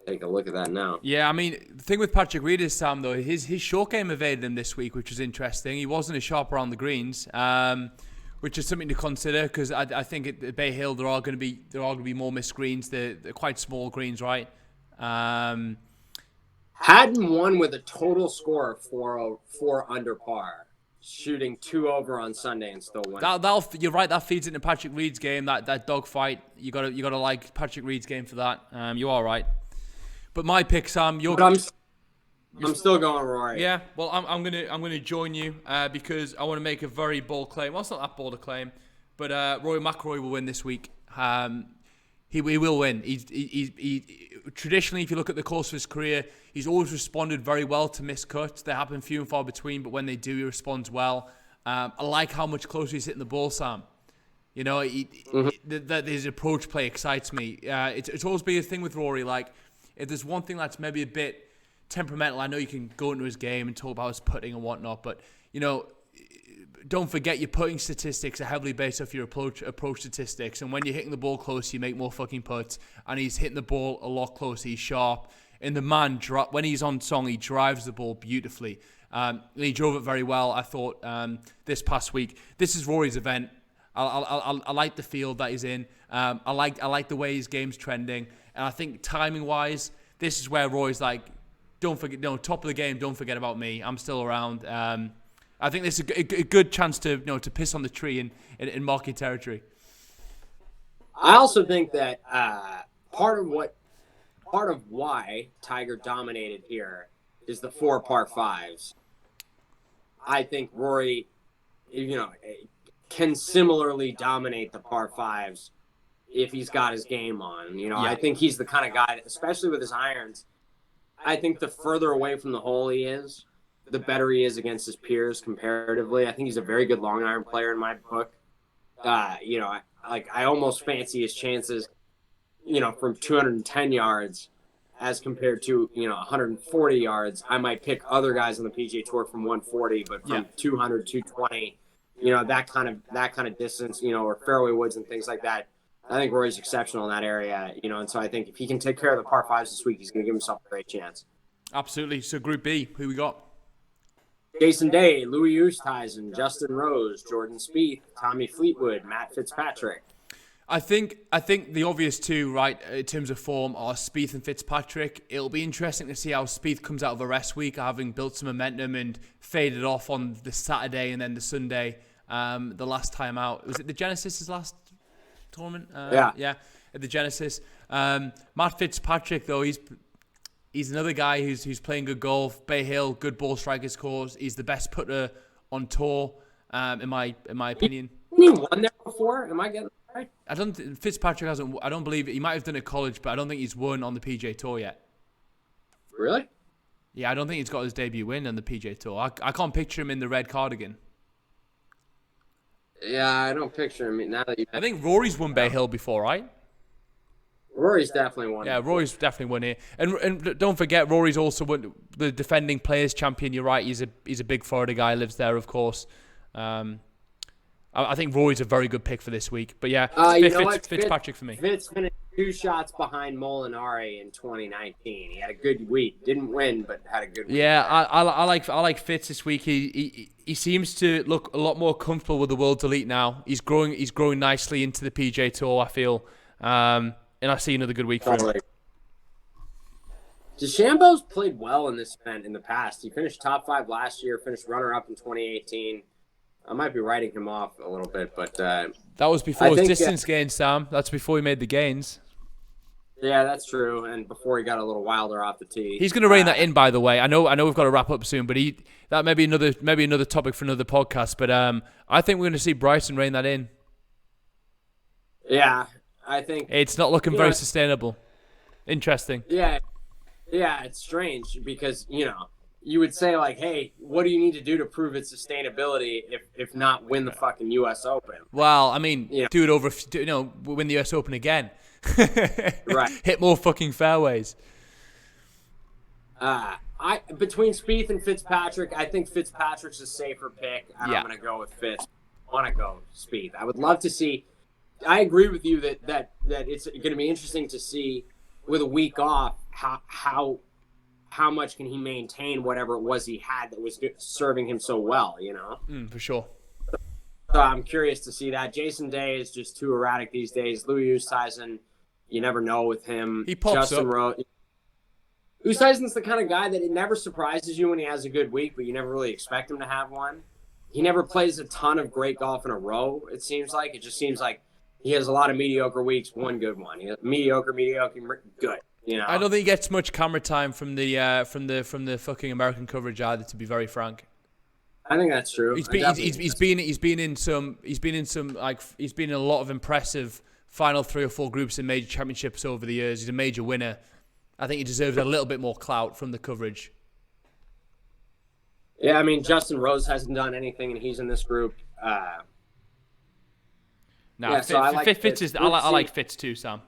take a look at that now. Yeah, I mean, the thing with Patrick Reed is, Sam, though, his short game evaded him this week, which was interesting. He wasn't as sharp around the greens, which is something to consider, because I think at Bay Hill there are going to be more missed greens. They're quite small greens, right? Hatton won with a total score of 4 under par, shooting 2 over on Sunday and still winning. You're right. That feeds into Patrick Reed's game. That dogfight. You gotta like Patrick Reed's game for that. You are right. But my pick, Sam. I'm still going Rory. Yeah. Well, I'm gonna join you because I want to make a very bold claim. Well, it's not that bold a claim, but Rory McIlroy will win this week. He will win. He traditionally, if you look at the course of his career, he's always responded very well to missed cuts. They happen few and far between, but when they do, he responds well. I like how much closer he's hitting the ball, Sam. That his approach play excites me. It's always been a thing with Rory. Like, if there's one thing that's maybe a bit temperamental, I know you can go into his game and talk about his putting and whatnot, but don't forget your putting statistics are heavily based off your approach statistics, and when you're hitting the ball close, you make more fucking putts, and he's hitting the ball a lot closer. He's sharp, and the man, when he's on song, he drives the ball beautifully. He drove it very well, I thought, this past week. This is Rory's event. I like the field that he's in. I like the way his game's trending, and I think timing-wise, this is where Rory's like, don't forget, top of the game, don't forget about me. I'm still around. I think this is a good chance to piss on the tree in market territory. I also think that part of what part of why Tiger dominated here is the 4 par 5s. I think Rory, can similarly dominate the par 5s if he's got his game on. I think he's the kind of guy, especially with his irons, I think the further away from the hole he is, the better he is against his peers comparatively. I think he's a very good long iron player in my book. I almost fancy his chances, from 210 yards as compared to, 140 yards. I might pick other guys on the PGA Tour from 140, but from 200, 220, that kind of distance, or fairway woods and things like that. I think Rory's exceptional in that area, and so I think if he can take care of the par 5s this week, he's going to give himself a great chance. Absolutely. So Group B, who we got? Jason Day, Louis Oosthuizen, Justin Rose, Jordan Spieth, Tommy Fleetwood, Matt Fitzpatrick. I think the obvious two, right, in terms of form, are Spieth and Fitzpatrick. It'll be interesting to see how Spieth comes out of a rest week, having built some momentum and faded off on the Saturday and then the Sunday, the last time out. Was it the Genesis' last tournament? Yeah, at the Genesis. Matt Fitzpatrick, though, he's another guy who's playing good golf. Bay Hill, good ball striker scores. He's the best putter on tour, in my opinion. He won there before? Am I getting that right? Fitzpatrick hasn't. I don't believe it. He might have done it at college, but I don't think he's won on the PGA Tour yet. Really? Yeah, I don't think he's got his debut win on the PGA Tour. I can't picture him in the red cardigan. Yeah, I don't picture him now that you. I think Rory's won Bay Hill before, right? Rory's definitely won. Yeah, Rory's definitely won here, and don't forget, Rory's also won the defending Players Champion. You're right; he's a big Florida guy, lives there, of course. I think Rory's a very good pick for this week. But yeah, Fitzpatrick for me. Fitz finished 2 shots behind Molinari in 2019. He had a good week. Didn't win, but had a good week. Yeah, I like Fitz this week. He seems to look a lot more comfortable with the World's Elite now. He's growing nicely into the PGA Tour, I feel. And I see another good week for him. DeChambeau's played well in this event in the past. He finished top 5 last year, finished runner-up in 2018. I might be writing him off a little bit, but that was before his distance gains, Sam. That's before he made the gains. Yeah, that's true. And before he got a little wilder off the tee. He's going to rein that in, by the way. I know we've got to wrap up soon, but that may be another topic for another podcast. But I think we're going to see Bryson rein that in. Yeah, I think it's not looking very sustainable. Interesting. Yeah, it's strange because you would say, like, hey, what do you need to do to prove its sustainability if not win the fucking U.S. Open? Well, I mean, do it over, win the U.S. Open again. Right. Hit more fucking fairways. Between Spieth and Fitzpatrick, I think Fitzpatrick's a safer pick. I'm going to go with Fitz. I want to go Spieth. I would love to see. I agree with you that it's going to be interesting to see with a week off how much can he maintain whatever it was he had that was serving him so well, For sure. So I'm curious to see that. Jason Day is just too erratic these days. Louis Oosthuizen, you never know with him. He pops up. Oosthuizen's the kind of guy that it never surprises you when he has a good week, but you never really expect him to have one. He never plays a ton of great golf in a row, it seems like. It just seems like he has a lot of mediocre weeks, one good one. He has mediocre, good. I don't think he gets much camera time from the fucking American coverage either, to be very frank. I think that's true. He's been in a lot of impressive final 3 or 4 groups in major championships over the years. He's a major winner. I think he deserves a little bit more clout from the coverage. Yeah, I mean, Justin Rose hasn't done anything, and he's in this group. I like Fitz too, Sam.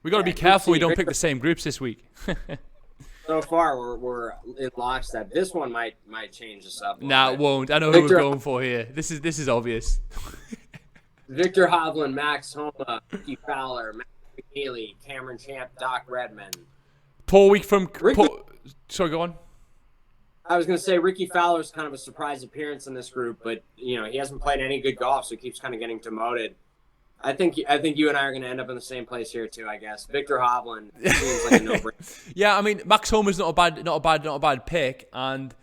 We got to be careful we don't pick the same groups this week. So far, we're in lockstep. This one might change us up. Nah, it won't. I know who we're going for here. This is obvious. Victor Hovland, Max Homa, Ricky Fowler, Matt McNeely, Cameron Champ, Doc Redman. Poor week from. Sorry, go on. I was going to say Ricky Fowler's kind of a surprise appearance in this group, but he hasn't played any good golf, so he keeps kind of getting demoted. I think you and I are going to end up in the same place here too. I guess Victor Hovland seems like a no-brainer. Yeah, I mean Max Homa's not a bad pick, and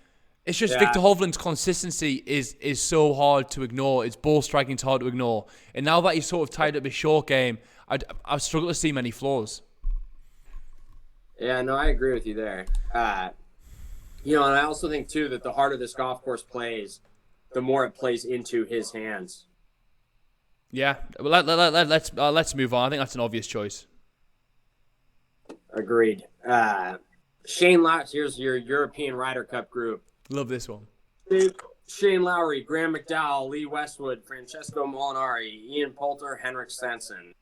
it's just Victor Hovland's consistency is so hard to ignore. His ball striking's hard to ignore, and now that he's sort of tied up his short game, I've struggled to see many flaws. Yeah, no, I agree with you there. And I also think too that the harder this golf course plays, the more it plays into his hands. Yeah, well, let's move on. I think that's an obvious choice. Agreed. Shane Lowry, here's your European Ryder Cup group. Love this one. Shane Lowry, Graham McDowell, Lee Westwood, Francesco Molinari, Ian Poulter, Henrik Stenson.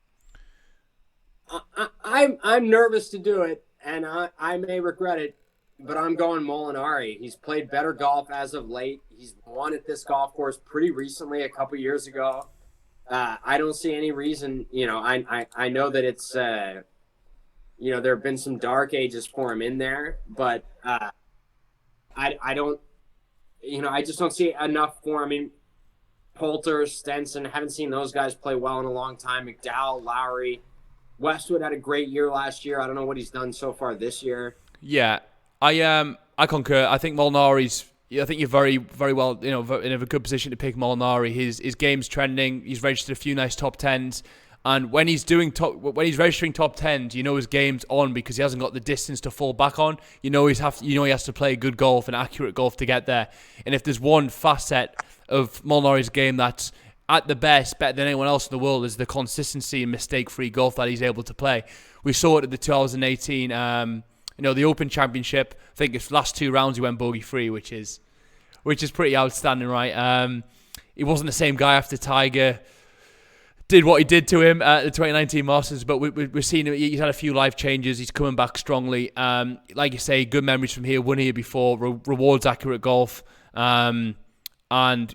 I'm nervous to do it, and I may regret it, but I'm going Molinari. He's played better golf as of late. He's won at this golf course pretty recently, a couple years ago. I don't see any reason. I know that it's there have been some dark ages for him in there, but I don't. I just don't see enough for him. I mean, Poulter, Stenson, haven't seen those guys play well in a long time. McDowell, Lowry, Westwood had a great year last year. I don't know what he's done so far this year. Yeah, I concur. I think Molinari's. I think you're very, very well, in a good position to pick Molinari. His game's trending. He's registered a few nice top tens. And when he's registering top tens, his game's on because he hasn't got the distance to fall back on. He has to play good golf and accurate golf to get there. And if there's one facet of Molinari's game that's at the best, better than anyone else in the world, is the consistency and mistake-free golf that he's able to play. We saw it at the 2018, the Open Championship. I think his last 2 rounds he went bogey-free, which is pretty outstanding, right? He wasn't the same guy after Tiger did what he did to him at the 2019 Masters, but we're seeing him. He's had a few life changes. He's coming back strongly. Like you say, good memories from here. Won here before. Rewards accurate golf. And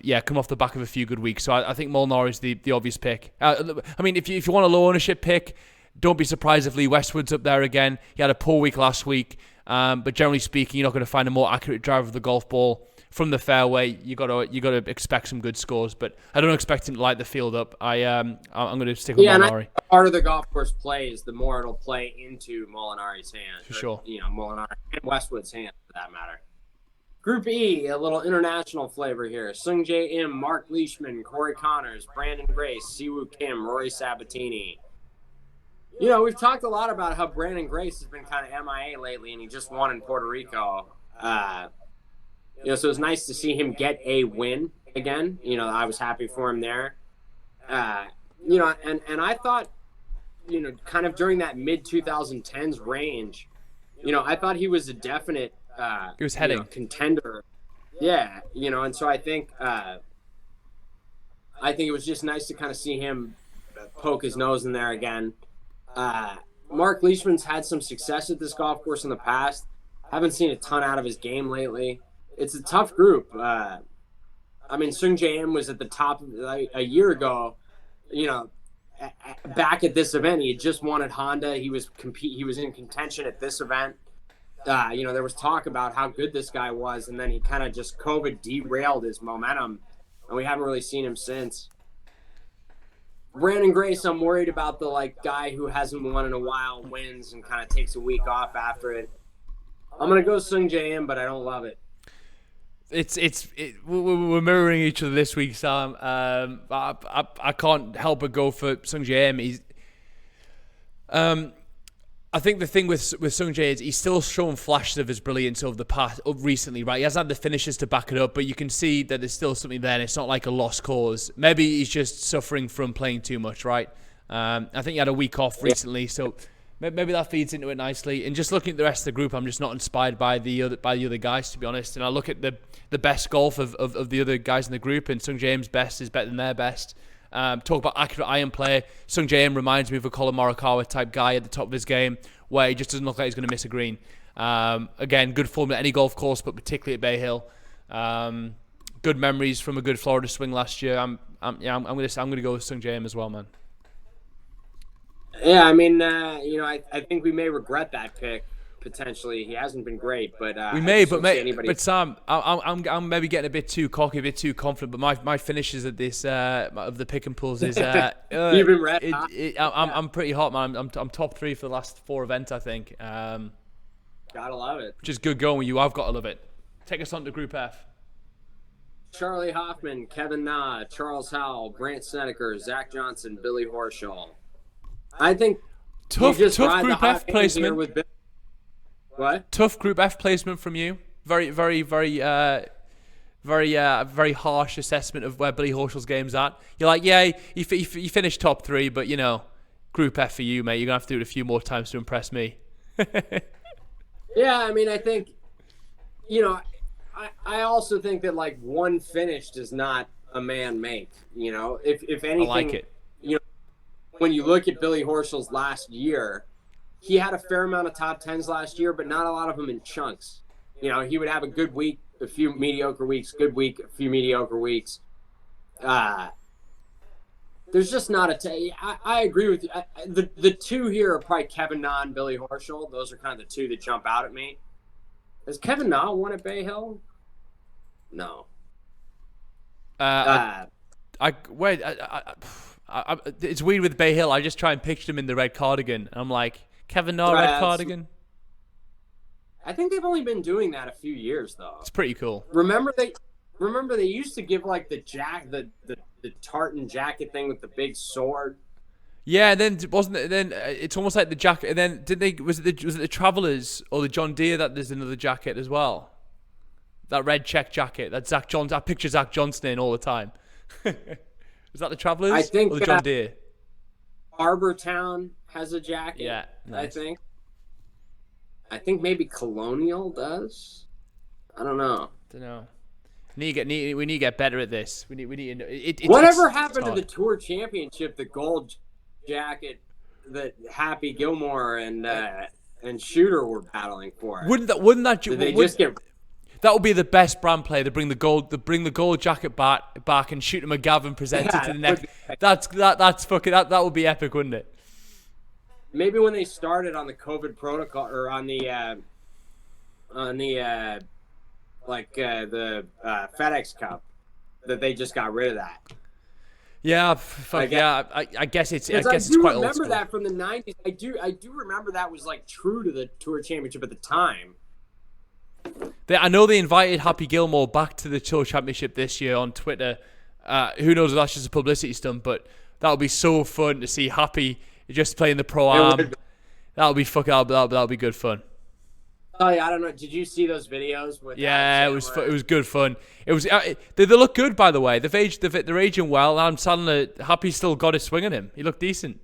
yeah, come off the back of a few good weeks. So I think Molinari is the obvious pick. If you want a low ownership pick, don't be surprised if Lee Westwood's up there again. He had a poor week last week, but generally speaking, you're not going to find a more accurate driver of the golf ball from the fairway. You got to expect some good scores, but I don't expect him to light the field up. I'm going to stick with Molinari. And the harder the golf course plays, the more it'll play into Molinari's hands. For sure. Molinari and Westwood's hands, for that matter. Group E, a little international flavor here. Sung Jae Im, Mark Leishman, Corey Connors, Brandon Grace, Siwoo Kim, Rory Sabatini. We've talked a lot about how Brandon Grace has been kind of MIA lately, and he just won in Puerto Rico. So it's nice to see him get a win again. I was happy for him there. And I thought, kind of during that mid-2010s range, I thought he was a definite he was heading contender. Yeah, and so I think it was just nice to kind of see him poke his nose in there again. Mark Leishman's had some success at this golf course in the past. Haven't seen a ton out of his game lately. It's a tough group. Sung Jae Im was at the top a year ago. Back at this event, he had just won at Honda. He was in contention at this event. There was talk about how good this guy was, and then he kind of just COVID derailed his momentum, and we haven't really seen him since. Brandon Grace, I'm worried about the guy who hasn't won in a while, wins and kind of takes a week off after it. I'm gonna go Sung Jae Im, but I don't love it. We're mirroring each other this week, Sam. I can't help but go for Sung Jae Im. I think the thing with Sung Jae is he's still showing flashes of his brilliance over the past recently, right? He hasn't had the finishes to back it up, but you can see that there's still something there, and it's not like a lost cause. Maybe he's just suffering from playing too much, right? I think he had a week off recently, so maybe that feeds into it nicely. And just looking at the rest of the group, I'm just not inspired by the other guys, to be honest. And I look at the best golf of the other guys in the group, and Sung Jae Im's best is better than their best. Talk about accurate iron play. Sung Jae Im reminds me of a Colin Morikawa type guy at the top of his game, where he just doesn't look like he's going to miss a green. Again, good form at any golf course, but particularly at Bay Hill. Good memories from a good Florida swing last year. I'm going to go with Sung Jae Im as well, man. Yeah, I think we may regret that pick potentially. He hasn't been great, but we may. But Sam, I'm maybe getting a bit too cocky, a bit too confident. But my finishes at this of the pick and pulls is you've been red hot. I'm pretty hot, man. I'm top 3 for the last 4 events, I think. Gotta love it. Which is good going with you. I've got to love it. Take us on to Group F. Charlie Hoffman, Kevin Na, Charles Howell, Grant Snedeker, Zach Johnson, Billy Horschel. I think tough Group F placement. What? Tough Group F placement from you. Very, very, very, very harsh assessment of where Billy Horschel's game's at. You're like, yeah, you finished top 3, but Group F for you, mate. You're gonna have to do it a few more times to impress me. Yeah, I mean, I think, I also think that like one finish does not a man make. If anything, I like it. When you look at Billy Horschel's last year, he had a fair amount of top 10s last year, but not a lot of them in chunks. He would have a good week, a few mediocre weeks, good week, a few mediocre weeks. There's just not I agree with you. The two here are probably Kevin Na and Billy Horschel. Those are kind of the two that jump out at me. Has Kevin Na won at Bay Hill? No. It's weird with Bay Hill. I just try and picture him in the red cardigan. I'm like, Kevin Na, red cardigan? I think they've only been doing that a few years, though. It's pretty cool. Remember they used to give like the tartan jacket thing with the big sword. Yeah, and then wasn't it? Then it's almost like the jacket. And then was it the Travelers or the John Deere that there's another jacket as well? That red check jacket that Zach Johnson. I picture Zach Johnson in all the time. Is that the Travelers? I think or the John Deere. Harbortown has a jacket. Yeah, nice. I think maybe Colonial does. I don't know. We need to get better at this. We need to. Whatever happened to the Tour Championship? The gold jacket that Happy Gilmore and Shooter were battling for. Wouldn't that? Did they just get? That would be the best brand play. They bring the gold jacket back and Shooter McGavin presents it to the next. That would be epic, wouldn't it? Maybe when they started on the COVID protocol or on the FedEx Cup, that they just got rid of that. Yeah, I guess it's quite old school. I do remember that from the 90s. I do remember that was like true to the Tour Championship at the time. I know they invited Happy Gilmore back to the Tour Championship this year on Twitter. Who knows if that's just a publicity stunt, but that would be so fun to see Happy just playing the Pro-Am. That would be good fun. Oh yeah, I don't know. Did you see those videos? It was good fun. It was. They look good, by the way. They're aging well. I'm saddened that Happy's still got his swing on him. He looked decent.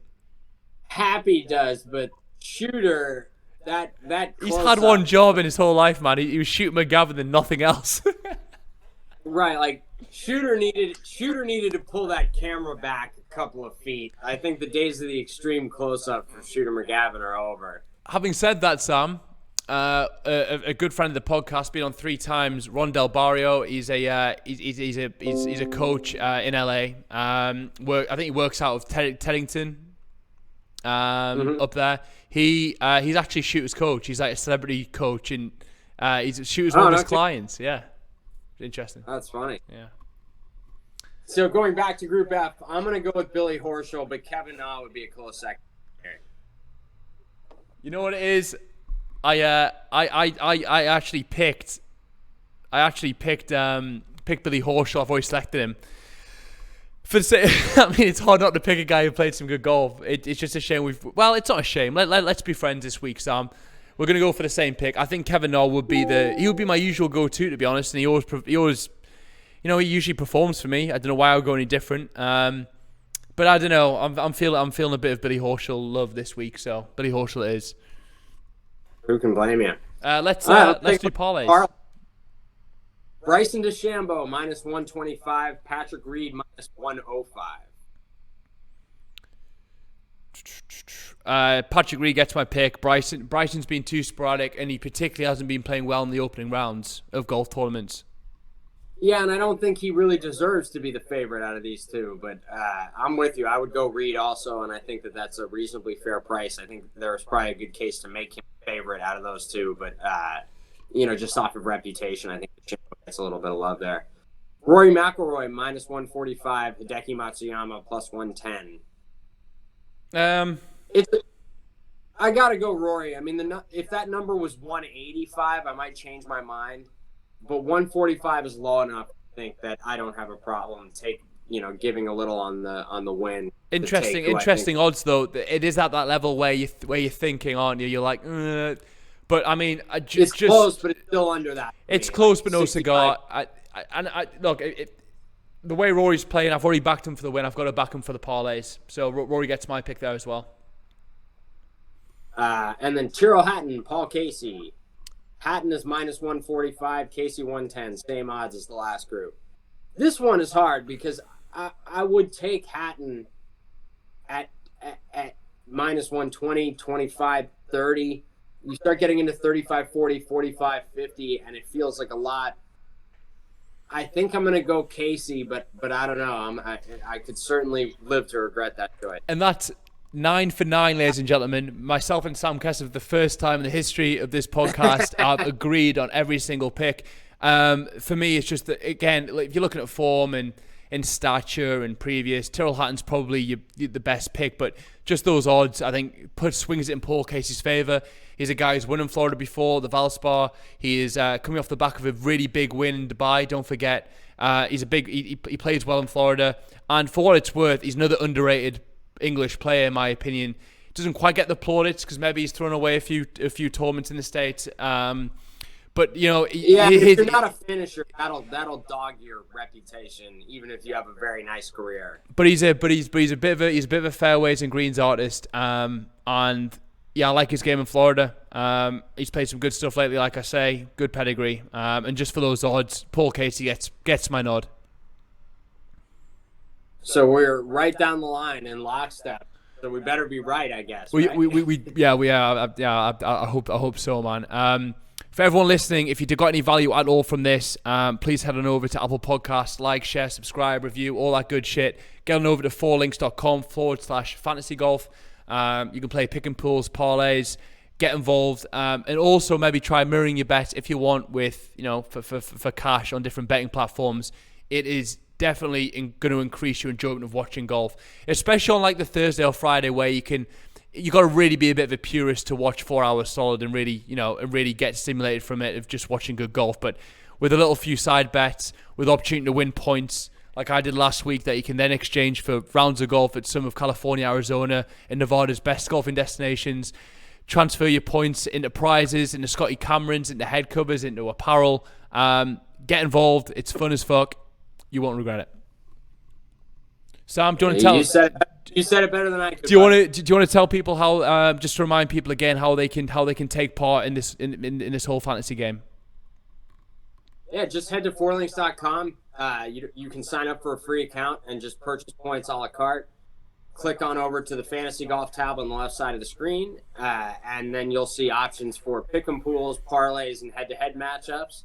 Happy does, but Shooter. He's had one job in his whole life, man. He was shooting McGavin and nothing else. Right, like Shooter needed to pull that camera back a couple of feet. I think the days of the extreme close-up for Shooter McGavin are over. Having said that, Sam, a good friend of the podcast, been on 3 times. Ron Del Barrio. He's a coach in LA. I think he works out of Teddington. Up there. He's actually Shooter's coach. He's like a celebrity coach, and he's Shooter's one of his clients. Yeah, interesting. That's funny. Yeah. So going back to Group F, I'm gonna go with Billy Horschel, but Kevin Na would be a close second. You know what it is? I actually picked Billy Horschel. I've always selected him. I mean, it's hard not to pick a guy who played some good golf. It's just a shame it's not a shame. Let's be friends this week, Sam. We're gonna go for the same pick. I think Kevin Na would be my usual go-to, to be honest. And he always, he usually performs for me. I don't know why I would go any different. But I don't know. I'm feeling a bit of Billy Horschel love this week. So Billy Horschel it is. Who can blame you? Let's do parlays. Bryson DeChambeau -125, Patrick Reed -105. Patrick Reed gets my pick. Bryson's been too sporadic, and he particularly hasn't been playing well in the opening rounds of golf tournaments. Yeah, and I don't think he really deserves to be the favorite out of these two. But I'm with you. I would go Reed also, and I think that's a reasonably fair price. I think there's probably a good case to make him favorite out of those two, but just off of reputation, I think gets a little bit of love there. Rory McIlroy -145, Hideki Matsuyama +110. I gotta go Rory. I mean, if that number was 185, I might change my mind, but 145 is low enough. I think that I don't have a problem giving a little on the win. Interesting odds though. It is at that level where you're thinking, aren't you? You're like, But I mean, it's close, but it's still under that. It's close, but no cigar. Look, the way Rory's playing, I've already backed him for the win. I've got to back him for the parlays. So Rory gets my pick there as well. And then Tyrrell Hatton, Paul Casey. Hatton is -145, Casey 110. Same odds as the last group. This one is hard because I would take Hatton at -120, 25, 30. You start getting into 35, 40, 45, 50, and it feels like a lot. I think I'm going to go Casey, but I don't know. I could certainly live to regret that choice. And that's 9 for 9, ladies and gentlemen. Myself and Sam Kessler, for the first time in the history of this podcast, have agreed on every single pick. For me, it's just that, again, if you're looking at form and in stature and previous, Tyrrell Hatton's probably the best pick, but just those odds, I think, swings it in Paul Casey's favour. He's a guy who's won in Florida before, the Valspar. He is coming off the back of a really big win in Dubai, don't forget. He plays well in Florida, and for what it's worth, he's another underrated English player, in my opinion. Doesn't quite get the plaudits because maybe he's thrown away a few tournaments in the States. But if you're not a finisher, that'll dog your reputation, even if you have a very nice career. But he's a bit of a fairways and greens artist, and yeah, I like his game in Florida. He's played some good stuff lately, like I say, good pedigree, and just for those odds, Paul Casey gets my nod. So we're right down the line in lockstep. So we better be right, I guess. We are. I hope so, man. For everyone listening, if you got any value at all from this, please head on over to Apple Podcasts, like, share, subscribe, review, all that good shit. Get on over to forelinx.com/fantasy golf. You can play pick and pools, parlays, get involved, and also maybe try mirroring your bet if you want with, for cash on different betting platforms. It is definitely going to increase your enjoyment of watching golf, especially on like the Thursday or Friday where you got to really be a bit of a purist to watch 4 hours solid and really, and really get stimulated from it of just watching good golf. But with a little few side bets, with opportunity to win points, like I did last week, that you can then exchange for rounds of golf at some of California, Arizona, and Nevada's best golfing destinations. Transfer your points into prizes, into Scotty Camerons, into head covers, into apparel. Get involved. It's fun as fuck. You won't regret it. Sam, do you want to tell? You said it better than I could. Do you want to tell people how? Just to remind people again how they can take part in this in this whole fantasy game. Yeah, just head to forelinx.com. You can sign up for a free account and just purchase points a la carte. Click on over to the fantasy golf tab on the left side of the screen, and then you'll see options for pick'em pools, parlays, and head-to-head matchups.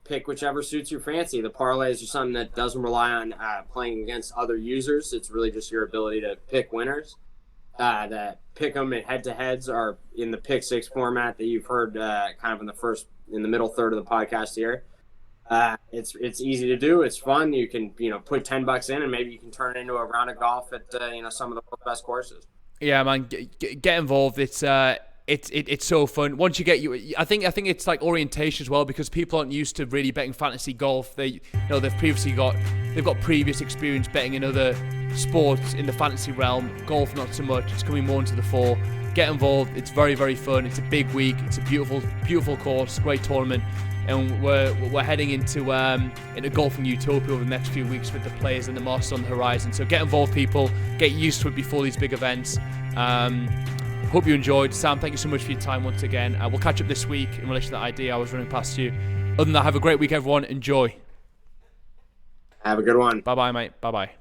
Pick whichever suits your fancy. The parlays are something that doesn't rely on playing against other users. It's really just your ability to pick winners. The pick'em and head-to-heads are in the pick six format that you've heard kind of in the middle third of the podcast here. It's easy to do. It's fun. You can put $10 in and maybe you can turn it into a round of golf at some of the best courses. Yeah, man, get involved. It's so fun. Once you get I think it's like orientation as well, because people aren't used to really betting fantasy golf. They've got previous experience betting in other sports in the fantasy realm. Golf not so much. It's coming more into the fore. Get involved. It's very, very fun. It's a big week. It's a beautiful course. Great tournament. And we're heading into golfing utopia over the next few weeks with the players and the Masters on the horizon. So get involved, people. Get used to it before these big events. Hope you enjoyed. Sam, thank you so much for your time once again. We'll catch up this week in relation to that idea I was running past you. Other than that, have a great week, everyone. Enjoy. Have a good one. Bye-bye, mate. Bye-bye.